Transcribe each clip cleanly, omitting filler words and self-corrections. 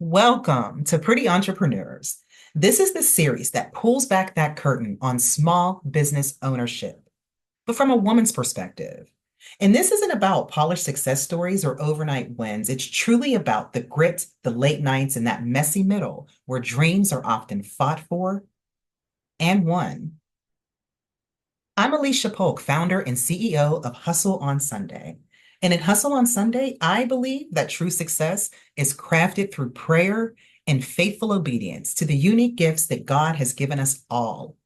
Welcome to Pretty Entrepreneurs. This is the series that pulls back that curtain on small business ownership, but from a woman's perspective. And this isn't about polished success stories or overnight wins. It's truly about the grit, the late nights, and that messy middle where dreams are often fought for and won. I'm Alicia Polk, founder and CEO of Hustle on Sunday. And in Hustle on Sunday, I believe that true success is crafted through prayer and faithful obedience to the unique gifts that God has given us all.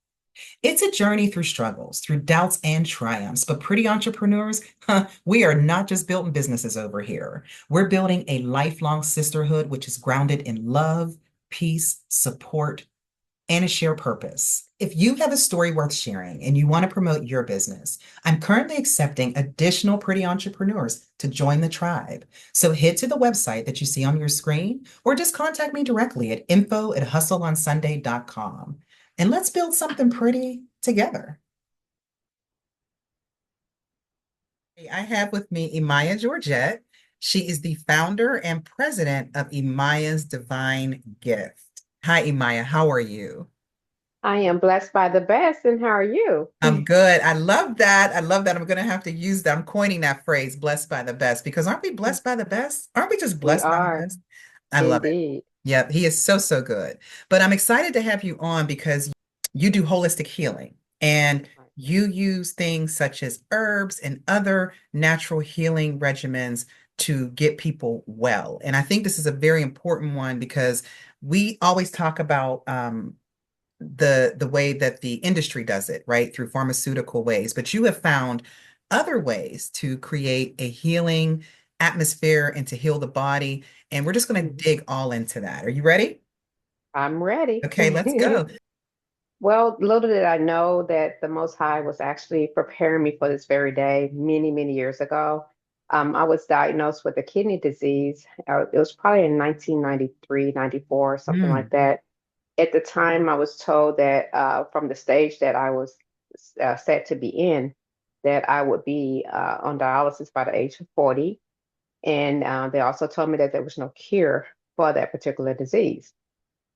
It's a journey through struggles, through doubts and triumphs. But pretty entrepreneurs, we are not just building businesses over here. We're building a lifelong sisterhood which is grounded in love, peace, support, and a shared purpose. If you have a story worth sharing and you want to promote your business, I'm currently accepting additional pretty entrepreneurs to join the tribe. So head to the website that you see on your screen or just contact me directly at info@hustleonsunday.com and let's build something pretty together. I have with me Emiah Georgette. She is the founder and president of Emiah's Divine Gift. Hi, Emiah. How are you? I am blessed by the best, and how are you? I'm good. I love that. I love that. I'm going to have to use that. I'm coining that phrase, blessed by the best, because aren't we blessed by the best? Aren't we just We blessed by the are best? I love it. indeed. Yep, he is so, so good. But I'm excited to have you on because you do holistic healing and you use things such as herbs and other natural healing regimens to get people well. And I think this is a very important one because we always talk about the way that the industry does it, right? Through pharmaceutical ways, but you have found other ways to create a healing atmosphere and to heal the body. And we're just going to Mhm. dig all into that. Are you ready? I'm ready. Okay, let's go. Well, little did I know that the Most High was actually preparing me for this very day many, many years ago. I was diagnosed with a kidney disease. It was probably in 1993, 94, something like Mm, that. At the time, I was told that from the stage that I was set to be in, that I would be on dialysis by the age of 40. And they also told me that there was no cure for that particular disease.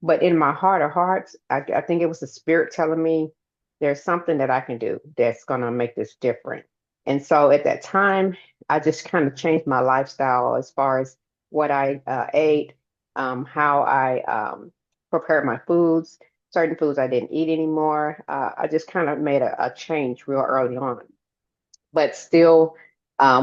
But in my heart of hearts, I think it was the spirit telling me there's something that I can do that's going to make this different. And so at that time, I just kind of changed my lifestyle as far as what I ate, how I prepared my foods, certain foods I didn't eat anymore. I just kind of made a change real early on. But still,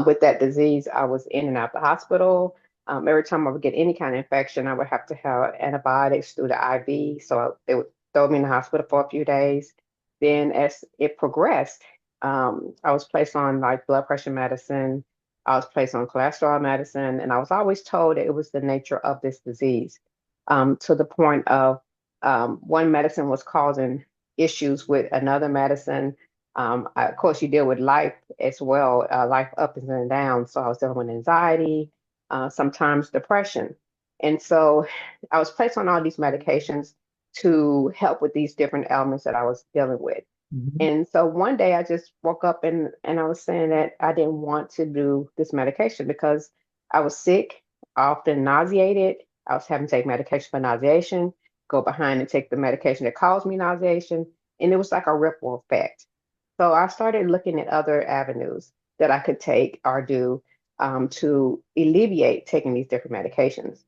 with that disease, I was in and out the hospital. Every time I would get any kind of infection, I would have to have antibiotics through the IV. So they would throw me in the hospital for a few days. Then, as it progressed, I was placed on like blood pressure medicine. I was placed on cholesterol medicine, and I was always told that it was the nature of this disease, to the point of one medicine was causing issues with another medicine. Of course, you deal with life as well, life ups and downs. So I was dealing with anxiety, sometimes depression. And so I was placed on all these medications to help with these different ailments that I was dealing with. mhm. And so one day I just woke up and I was saying that I didn't want to do this medication because I was sick, often nauseated. I was having to take medication for nauseation, go behind and take the medication that caused me nauseation. And it was like a ripple effect. So I started looking at other avenues that I could take or do to alleviate taking these different medications.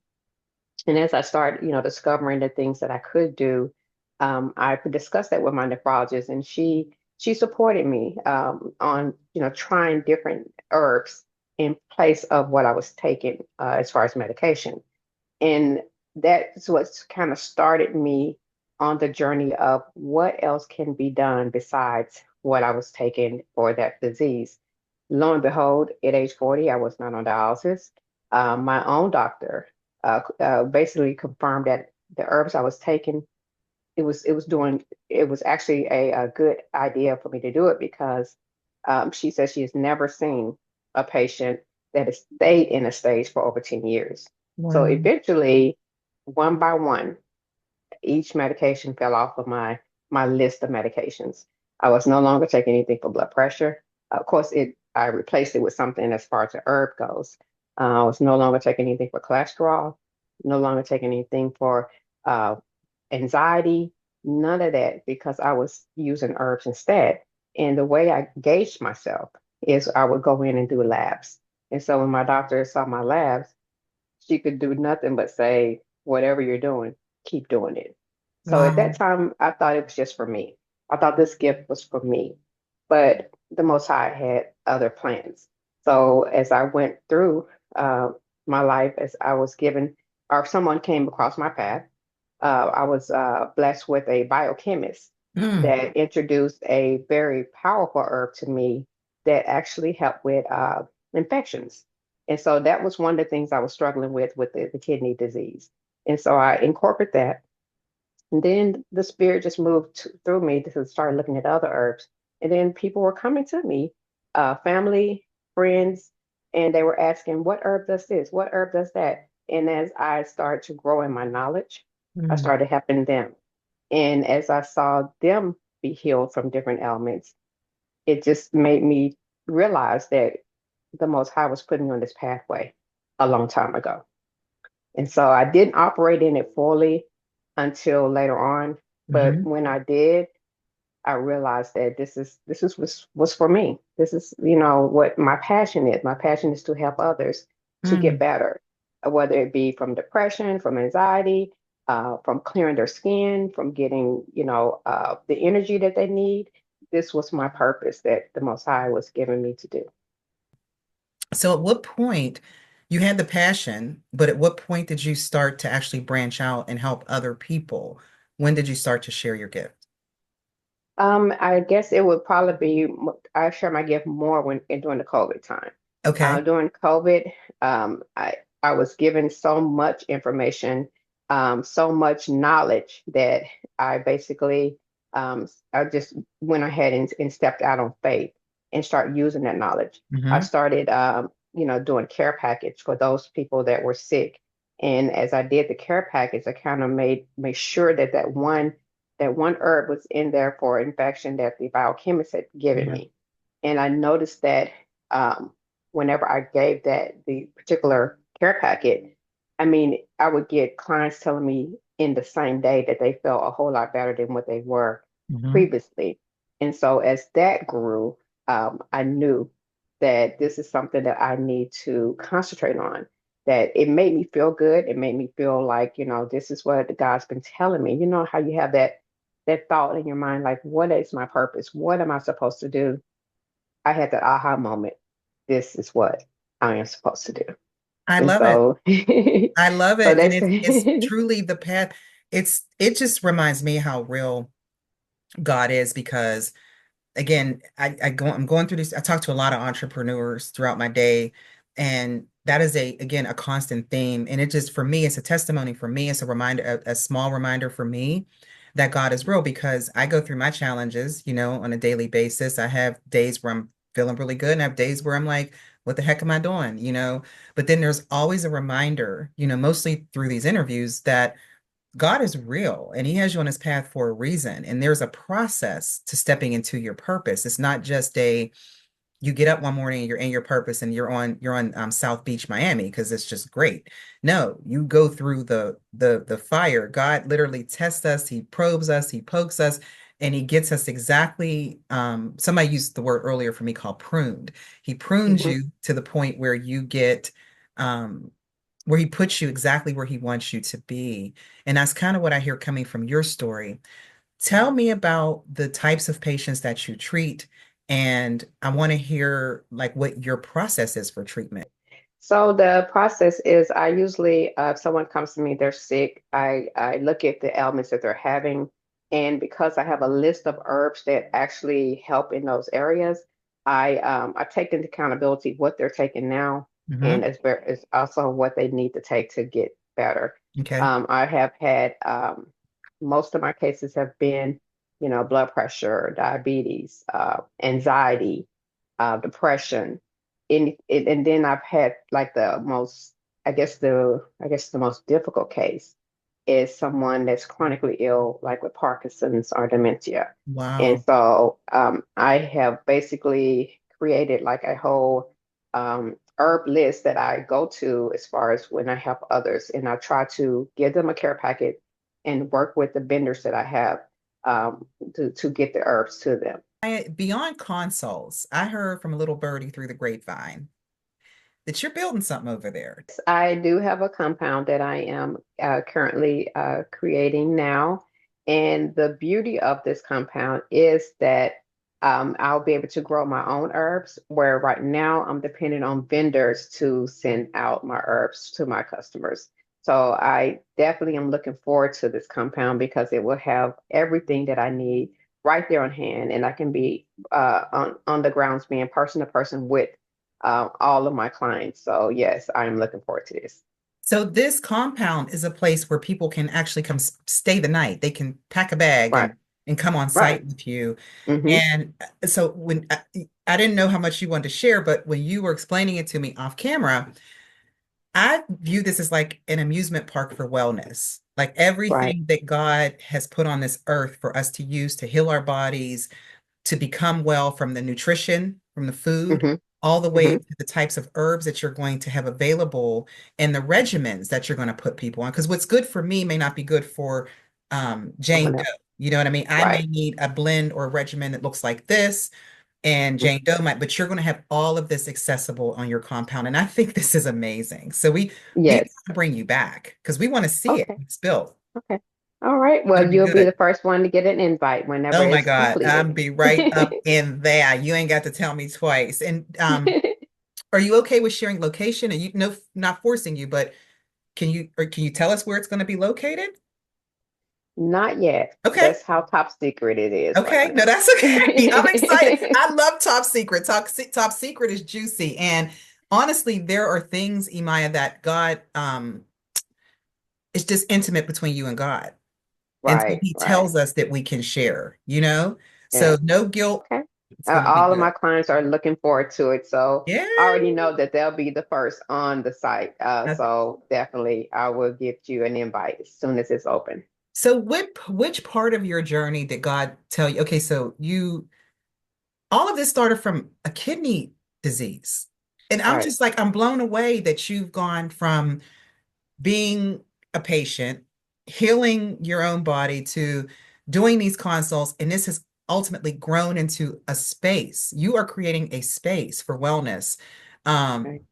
And as I started, discovering the things that I could do, I could discuss that with my nephrologist, and she supported me on, trying different herbs in place of what I was taking as far as medication. And that's what kind of started me on the journey of what else can be done besides what I was taking for that disease. Lo and behold, at age 40, I was not on dialysis. My own doctor basically confirmed that the herbs I was taking, it was actually a good idea for me to do it because she says she has never seen a patient that has stayed in a stage for over 10 years. So Wow. eventually, one by one, each medication fell off of my list of medications. I was no longer taking anything for blood pressure. Of course, it I replaced it with something as far as the herb goes. I was no longer taking anything for cholesterol, no longer taking anything for uh, anxiety, none of that, because I was using herbs instead. And the way I gauged myself is I would go in and do labs. And so when my doctor saw my labs, she could do nothing but say, whatever you're doing, keep doing it. So at that Wow. time, I thought it was just for me. I thought this gift was for me, but the Most High had other plans. So as I went through uh, my life, as I was given, or someone came across my path, I was blessed with a biochemist Mm, that introduced a very powerful herb to me that actually helped with infections. And so that was one of the things I was struggling with the kidney disease. And so I incorporated that. And then the spirit just moved through me to start looking at other herbs. And then people were coming to me, family, friends, and they were asking, what herb does this? What herb does that? And as I started to grow in my knowledge, I mm. started helping them. And as I saw them be healed from different ailments, it just made me realize that the Most High was putting me on this pathway a long time ago. And so I didn't operate in it fully until later on. But Hmm. when I did, I realized that this is was for me. This is, what my passion is. My passion is to help others to get Mm. better, whether it be from depression, from anxiety, from clearing their skin, from getting, the energy that they need. This was my purpose that the Most High was giving me to do. So at what point you had the passion, but at what point did you start to actually branch out and help other people? When did you start to share your gift? I guess it would probably be, I share my gift more when during the COVID time. Okay. During COVID, I was given so much information, so much knowledge that I basically I just went ahead and stepped out on faith and started using that knowledge. I Hmm. started, doing care package for those people that were sick. And as I did the care package, I kind of made sure that that one herb was in there for infection that the biochemist had given Yeah. me. And I noticed that um, whenever I gave the particular care packet, I mean, I would get clients telling me in the same day that they felt a whole lot better than what they were Hmm. previously. And so as that grew, I knew that this is something that I need to concentrate on. That it made me feel good. It made me feel like, this is what God's been telling me. You know how you have that thought in your mind, like, what is my purpose? What am I supposed to do? I had that aha moment. This is what I am supposed to do. I And love it. so, I love so it. And that's, it's truly the path. It just reminds me how real God is because again, I'm going through this. I talk to a lot of entrepreneurs throughout my day, and that is again a constant theme. And it just for me, it's a testimony for me. It's a reminder, a small reminder for me that God is real because I go through my challenges, on a daily basis. I have days where I'm feeling really good, and I have days where I'm like, what the heck am I doing? But then there's always a reminder, mostly through these interviews that God is real and he has you on his path for a reason. And there's a process to stepping into your purpose. It's not just you get up one morning and you're in your purpose and you're on South Beach, Miami, because it's just great. No, you go through the fire. God literally tests us, he probes us, he pokes us, and he gets us exactly somebody used the word earlier for me called pruned. He prunes Mhm. you to the point where you get um where he puts you exactly where he wants you to be. And that's kind of what I hear coming from your story. Tell me about the types of patients that you treat, and I want to hear like what your process is for treatment. So the process is I usually, if someone comes to me, they're sick, I look at the ailments that they're having. And because I have a list of herbs that actually help in those areas, I take into accountability what they're taking now and Hmm. as also what they need to take to get better. Okay. I have had most of my cases have been, blood pressure, diabetes, anxiety, depression, and then I've had like the most, I guess the most difficult case is someone that's chronically ill, like with Parkinson's or dementia. And Wow. so I have basically created like a whole herb list that I go to as far as when I help others, and I try to give them a care packet and work with the vendors that I have to get the herbs to them. Beyond consoles, I heard from a little birdie through the grapevine that you're building something over there. I do have a compound that I am currently creating now. And the beauty of this compound is that I'll be able to grow my own herbs, where right now I'm dependent on vendors to send out my herbs to my customers. So I definitely am looking forward to this compound because it will have everything that I need right there on hand, and I can be on the grounds being person to person with all of my clients. So yes, I'm looking forward to this. So this compound is a place where people can actually come stay the night. They can pack a bag Right, and come on right. site with you. Mm-hmm. And so when I didn't know how much you wanted to share, but when you were explaining it to me off camera, I view this as like an amusement park for wellness. Like Right. everything that God has put on this earth for us to use to heal our bodies, to become well, from the nutrition, from the food, Mm-hmm. all the way Mm-hmm. to the types of herbs that you're going to have available and the regimens that you're going to put people on. Because what's good for me may not be good for Jane Someone Doe. else. You know what I mean? I may Right. need a blend or a regimen that looks like this, and Jane Doe might, but you're going to have all of this accessible on your compound. And I think this is amazing. So we got Yes. to bring you back because we want to see it Okay. when it's built. Okay. All right. It's going Well, to be you'll be the good. first one to get an invite whenever Oh my it's God, completed. I'll be right up in there. You ain't got to tell me twice. And are you okay with sharing location? And you no, not forcing you, but can you tell us where it's going to be located? Not yet. Okay. That's how top secret it is right Okay. No, now. that's okay. I'm excited. I love Top Secret. Top Secret is juicy. And honestly, there are things, Emiah, that God is just intimate between you and God. And so Right, he right. tells us that we can share, you know? So Yeah. no guilt. Okay. It's going to be All of my good. clients are looking forward to it. So Yeah. I already know that they'll be the first on the site. So definitely I will give you an invite as soon as it's open. So which part of your journey did God tell you? Okay, so you all of this started from a kidney disease. And I'm Right. just like, I'm blown away that you've gone from being a patient, healing your own body, to doing these consults. And this has ultimately grown into a space. You are creating a space for wellness. Um, Right.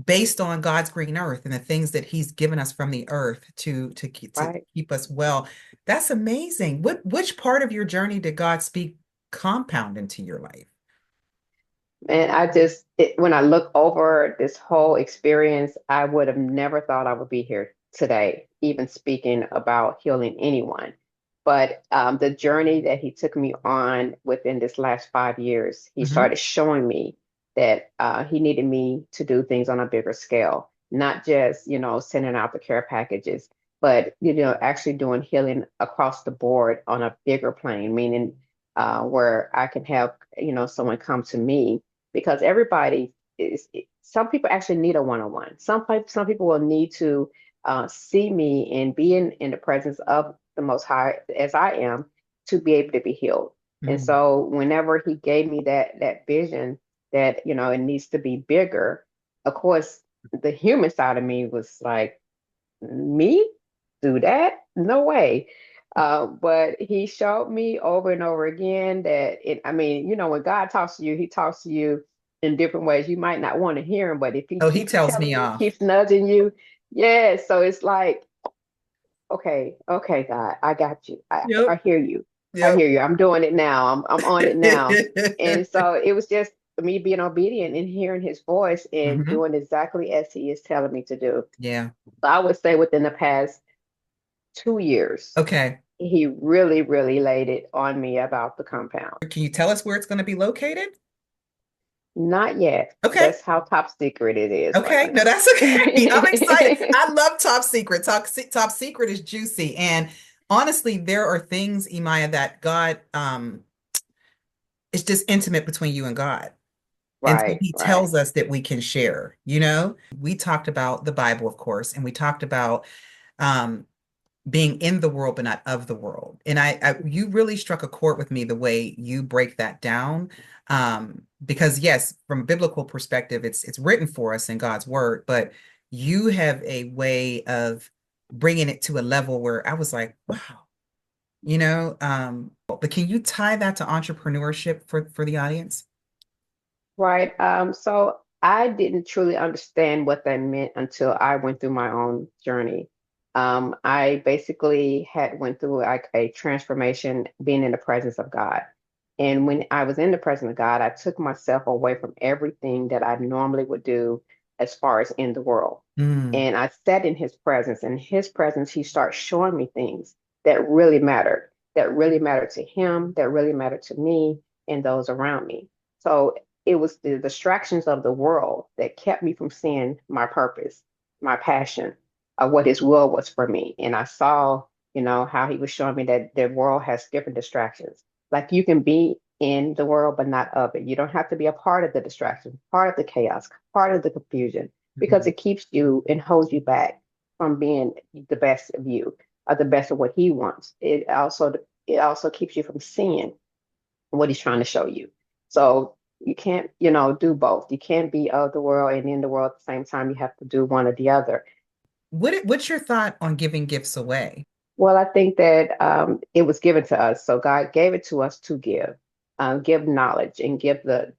based on God's green earth and the things that He's given us from the earth to Right. keep us well. That's amazing. Which part of your journey did God speak compound into your life? And when I look over this whole experience, I would have never thought I would be here today, even speaking about healing anyone. But the journey that he took me on within this last 5 years, he Hmm. started showing me that he needed me to do things on a bigger scale, not just, sending out the care packages, but, actually doing healing across the board on a bigger plane, meaning where I can have, someone come to me because everybody some people actually need a one-on-one. Some people will need to see me and be in the presence of the Most High as I am to be able to be healed. And Mm. so whenever he gave me that vision that it needs to be bigger, of course the human side of me was like, me do that? No way. But he showed me over and over again that I mean, when God talks to you, he talks to you in different ways. You might not want to hear him, but if he Oh, he keeps tells telling me you, off. keeps nudging you, yeah. So it's like, okay, okay, God, I got you. I Yep. hear you. I Yep. hear you. I'm doing it now. I'm on it now. And so it was just me being obedient and hearing his voice and Hmm. doing exactly as he is telling me to do. Yeah. So I would say within the past 2 years, Okay. he really, really laid it on me about the compound. Can you tell us where it's going to be located? Not yet. Okay. That's how top secret it is right Okay. No, now. that's okay. I'm excited. I love Top Secret. Top Secret is juicy. And honestly, there are things, Emiah, that God is just intimate between you and God. And so Right, he right. tells us that we can share. We talked about the Bible, of course, and we talked about um, being in the world but not of the world. And you really struck a chord with me the way you break that down. Because yes, from a biblical perspective, it's written for us in God's word, but you have a way of bringing it to a level where I was like, wow, but can you tie that to entrepreneurship for the audience? Right. So I didn't truly understand what that meant until I went through my own journey. I basically had went through like a transformation being in the presence of God. And when I was in the presence of God, I took myself away from everything that I normally would do as far as in the world. Mm, And I sat in his presence. In his presence, he started showing me things that really mattered to him, that really mattered to me and those around me. So it was the distractions of the world that kept me from seeing my purpose, my passion, what his will was for me. And I saw, how he was showing me that the world has different distractions. Like you can be in the world, but not of it. You don't have to be a part of the distraction, part of the chaos, part of the confusion, because mhm. it keeps you and holds you back from being the best of you, or the best of what he wants. It also keeps you from seeing what he's trying to show you. So you can't, do both. You can't be of the world and in the world at the same time. You have to do one or the other. What's your thought on giving gifts away? Well, I think that it was given to us. So God gave it to us to give knowledge and give the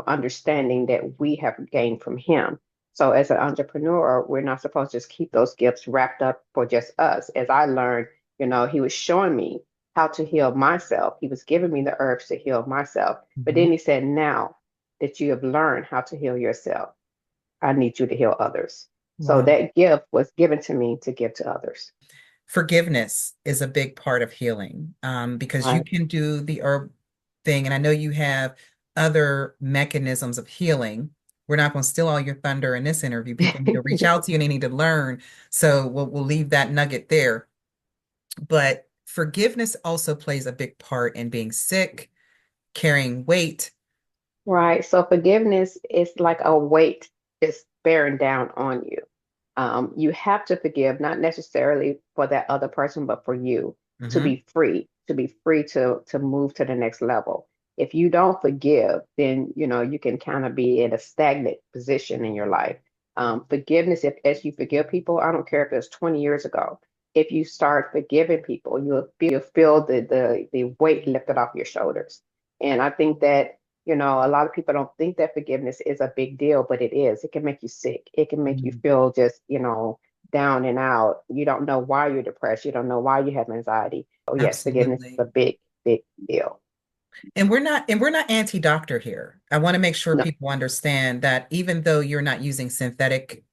understanding that we have gained from Him. So as an entrepreneur, we're not supposed to just keep those gifts wrapped up for just us. As I learned, He was showing me how to heal myself. He was giving me the herbs to heal myself. But Mhm. then He said, now that you have learned how to heal yourself, I need you to heal others. So Wow. that gift was given to me to give to others. Forgiveness is a big part of healing, because you Right. can do the herb thing, and I know you have other mechanisms of healing. We're not going to steal all your thunder in this interview. People need to reach out to you and they need to learn. So we'll leave that nugget there. But forgiveness also plays a big part in being sick, carrying weight. Right. So forgiveness is like a weight just bearing down on you. You have to forgive, not necessarily for that other person, but for you Hmm. to be free to move to the next level. If you don't forgive, then you can kind of be in a stagnant position in your life. Forgiveness, if as you forgive people, I don't care if it's 20 years ago. If you start forgiving people, you'll feel the weight lifted off your shoulders. And I think that a lot of people don't think that forgiveness is a big deal, but it is. It can make you sick. It can make you Mm, feel just, down and out. You don't know why you're depressed. You don't know why you have anxiety. Oh, yes, forgiveness is absolutely. a big, big deal. And we're not anti-doctor here. I want to make sure No, people understand that even though you're not using synthetic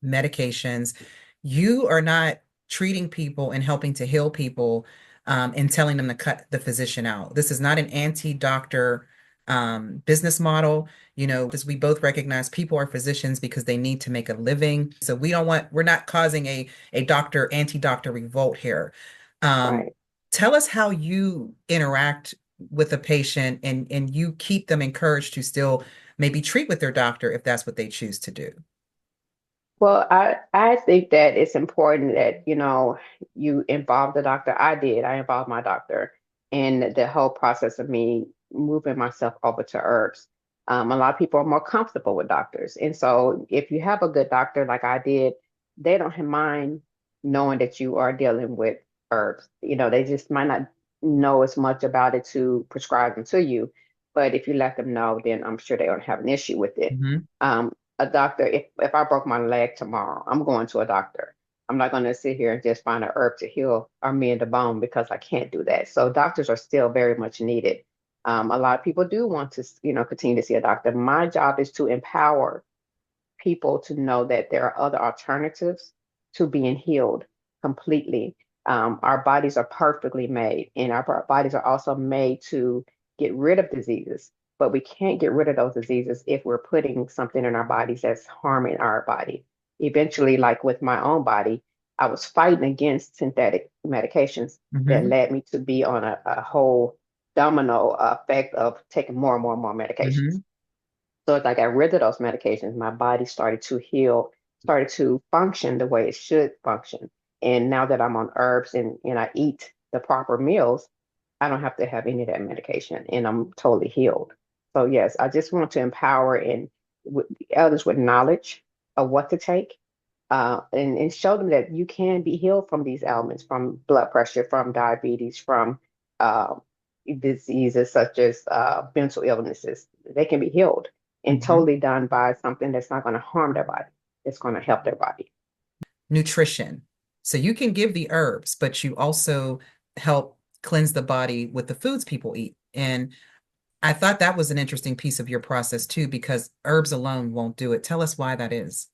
medications, you are not treating people and helping to heal people, and telling them to cut the physician out. This is not an anti-doctor business model. As we both recognize, people are physicians because they need to make a living. So we're not causing a doctor, anti-doctor revolt here. Um, right. Tell us how you interact with a patient and you keep them encouraged to still maybe treat with their doctor if that's what they choose to do. Well, I think that it's important that, you involve the doctor. I did. I involved my doctor in the whole process of me moving myself over to herbs. A lot of people are more comfortable with doctors. And so if you have a good doctor like I did, they don't mind knowing that you are dealing with herbs. They just might not know as much about it to prescribe them to you. But if you let them know, then I'm sure they don't have an issue with it. Mhm. A doctor, if I broke my leg tomorrow, I'm going to a doctor. I'm not going to sit here and just find a herb to heal or mend the bone because I can't do that. So doctors are still very much needed. A lot of people do want to, continue to see a doctor. My job is to empower people to know that there are other alternatives to being healed completely. Our bodies are perfectly made, and our bodies are also made to get rid of diseases. But we can't get rid of those diseases if we're putting something in our bodies that's harming our body. Eventually, like with my own body, I was fighting against synthetic medications that Mhm. led me to be on a whole domino effect of taking more and more and more medications. Mhm. So as I got rid of those medications, my body started to heal, started to function the way it should function. And now that I'm on herbs and I eat the proper meals, I don't have to have any of that medication and I'm totally healed. So yes, I just want to empower and others with knowledge of what to take, and show them that you can be healed from these ailments, from blood pressure, from diabetes, from uh, diseases such as mental illnesses. They can be healed and Mhm. totally done by something that's not going to harm their body. It's going to help their body. Nutrition. So you can give the herbs, but you also help cleanse the body with the foods people eat. And I thought that was an interesting piece of your process too, because herbs alone won't do it. Tell us why that is.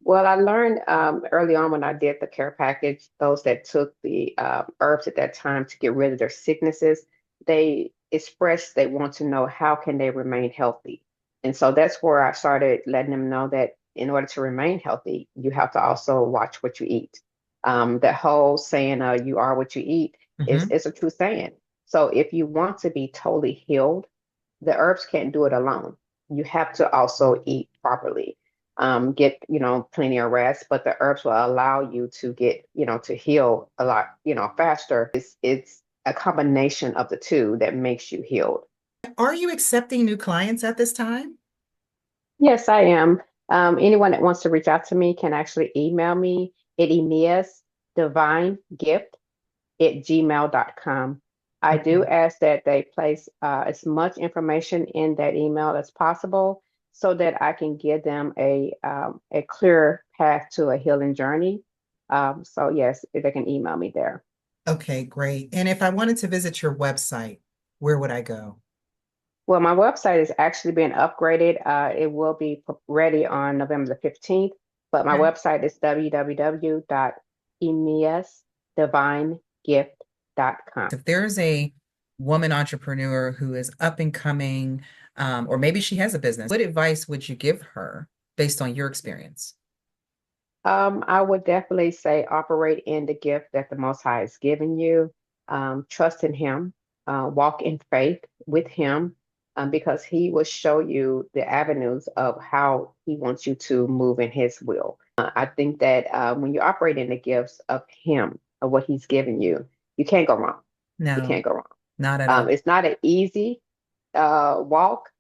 Well, I learned early on when I did the care package, those that took the herbs at that time to get rid of their sicknesses, they expressed they want to know how can they remain healthy. And so that's where I started letting them know that in order to remain healthy, you have to also watch what you eat. That whole saying, you are what you eat, Hmm. is a true saying. So if you want to be totally healed, the herbs can't do it alone. You have to also eat properly, get, plenty of rest, but the herbs will allow you to get, to heal a lot, faster. It's a combination of the two that makes you healed. Are you accepting new clients at this time? Yes, I am. Anyone that wants to reach out to me can actually email me at emiasdivinegift@gmail.com. I do Okay. ask that they place as much information in that email as possible so that I can give them a clear path to a healing journey. So yes, if they can email me there. Okay, great. And if I wanted to visit your website, where would I go? Well, my website is actually being upgraded. It will be ready on November the 15th, but my Okay. website is www.emiasdivinegift.com. If there's a woman entrepreneur who is up and coming, or maybe she has a business, what advice would you give her based on your experience? I would definitely say operate in the gift that the Most High has given you. Trust in Him, walk in faith with Him, because He will show you the avenues of how He wants you to move in His will. I think that when you operate in the gifts of Him, of what He's given you, you can't go wrong. You No, can't go wrong. not at all. It's not an easy walk.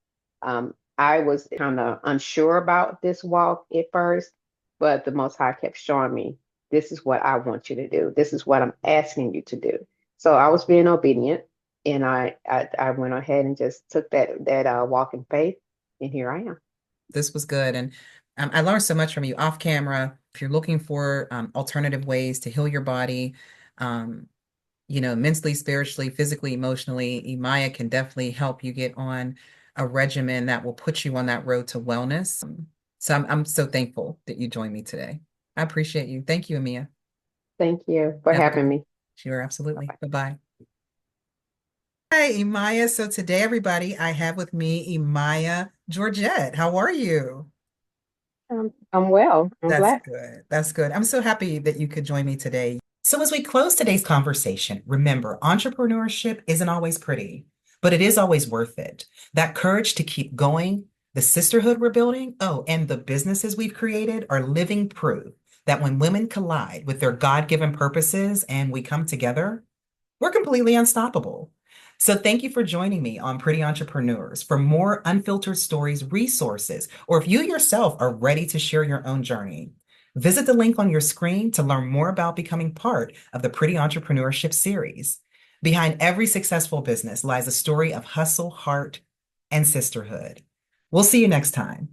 I was kind of unsure about this walk at first, but the Most High kept showing me, this is what I want you to do. This is what I'm asking you to do. So I was being obedient, and I went ahead and just took that walk in faith, and here I am. This was good. And I learned so much from you off camera. If you're looking for alternative ways to heal your body, um, mentally, spiritually, physically, emotionally, Emiah can definitely help you get on a regimen that will put you on that road to wellness. So I'm so thankful that you joined me today. I appreciate you. Thank you, Emiah. Thank you for Have a good having day. me. Sure, absolutely. Bye-bye. Bye-bye. Hi, Emiah. So today, everybody, I have with me Emiah Georgette. How are you? I'm well. I'm That's glad. good. That's good. I'm so happy that you could join me today. So, as we close today's conversation, remember entrepreneurship isn't always pretty, but it is always worth it. That courage to keep going, the sisterhood we're building, oh, and the businesses we've created are living proof that when women collide with their God-given purposes and we come together, we're completely unstoppable. So thank you for joining me on Pretty Entrepreneurs. For more unfiltered stories, resources, or if you yourself are ready to share your own journey, visit the link on your screen to learn more about becoming part of the Pretty Entrepreneurship series. Behind every successful business lies a story of hustle, heart, and sisterhood. We'll see you next time.